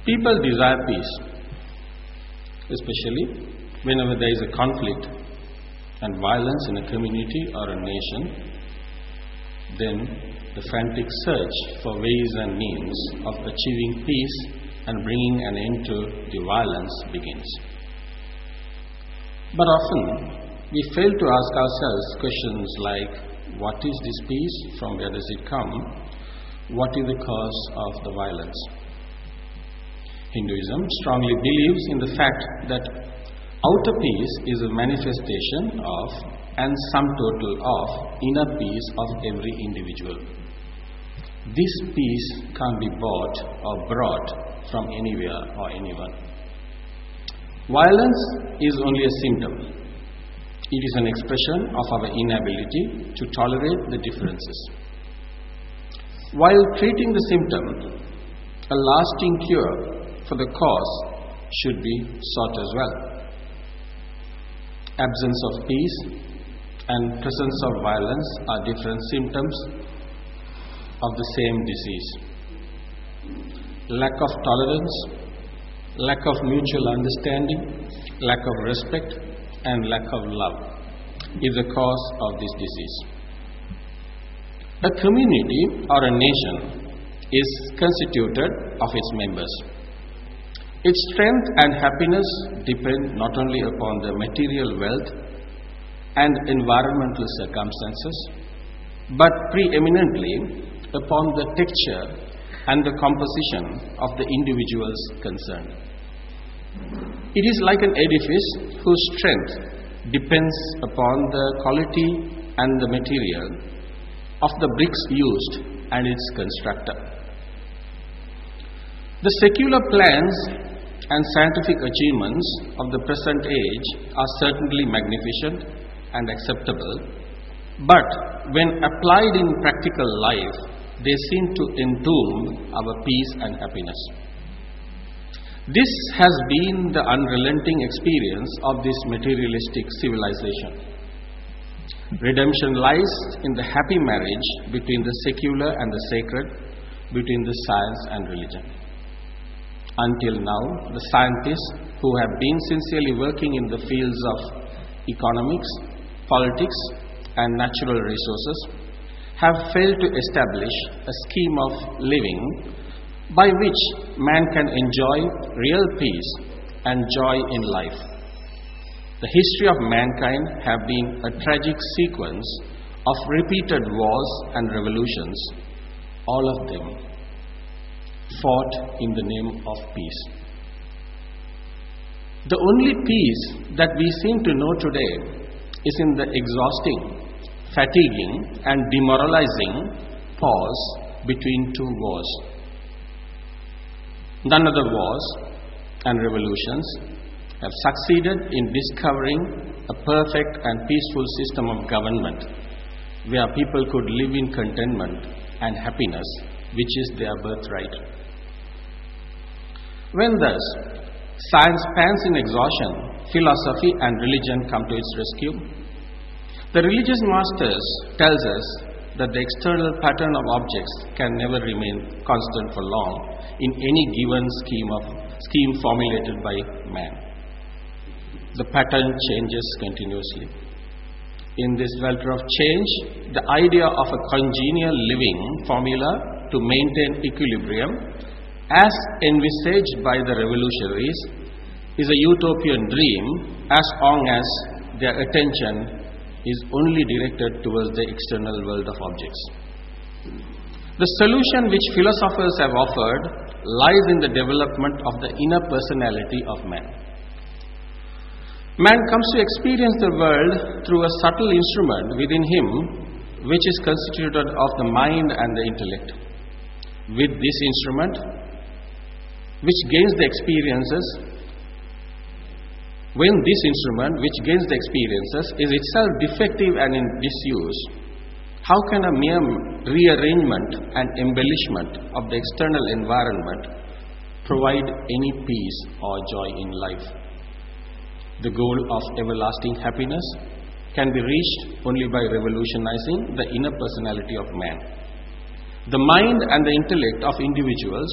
People desire peace, especially whenever there is a conflict and violence in a community or a nation. Then the frantic search for ways and means of achieving peace and bringing an end to the violence begins. But often we fail to ask ourselves questions like, what is this peace? From where does it come? What is the cause of the violence? Hinduism strongly believes in the fact that outer peace is a manifestation of and sum total of inner peace of every individual. This peace can't be bought or brought from anywhere or anyone. Violence is only a symptom. It is an expression of our inability to tolerate the differences. While treating the symptom, a lasting cure for the cause should be sought as well. Absence of peace and presence of violence are different symptoms of the same disease. Lack of tolerance, lack of mutual understanding, lack of respect, and lack of love is the cause of this disease. A community or a nation is constituted of its members. Its strength and happiness depend not only upon the material wealth and environmental circumstances, but preeminently upon the texture and the composition of the individuals concerned. It is like an edifice whose strength depends upon the quality and the material of the bricks used and its constructor. The secular plans and scientific achievements of the present age are certainly magnificent and acceptable, but when applied in practical life, they seem to entomb our peace and happiness. This has been the unrelenting experience of this materialistic civilization. Redemption lies in the happy marriage between the secular and the sacred, between the science and religion. Until now, the scientists who have been sincerely working in the fields of economics, politics, and natural resources have failed to establish a scheme of living by which man can enjoy real peace and joy in life. The history of mankind have been a tragic sequence of repeated wars and revolutions, all of them fought in the name of peace. The only peace that we seem to know today is in the exhausting, fatiguing, and demoralizing pause between two wars. None of the wars and revolutions have succeeded in discovering a perfect and peaceful system of government where people could live in contentment and happiness, which is their birthright. When thus science pants in exhaustion, philosophy and religion come to its rescue, the religious masters tells us that the external pattern of objects can never remain constant for long in any given scheme formulated by man. The pattern changes continuously. In this welter of change, the idea of a congenial living formula to maintain equilibrium, as envisaged by the revolutionaries, is a utopian dream as long as their attention is only directed towards the external world of objects. The solution which philosophers have offered lies in the development of the inner personality of man. Man comes to experience the world through a subtle instrument within him, which is constituted of the mind and the intellect. With this instrument, which gains the experiences, when this instrument, which gains the experiences, is itself defective and in disuse, how can a mere rearrangement and embellishment of the external environment provide any peace or joy in life? The goal of everlasting happiness can be reached only by revolutionizing the inner personality of man. The mind and the intellect of individuals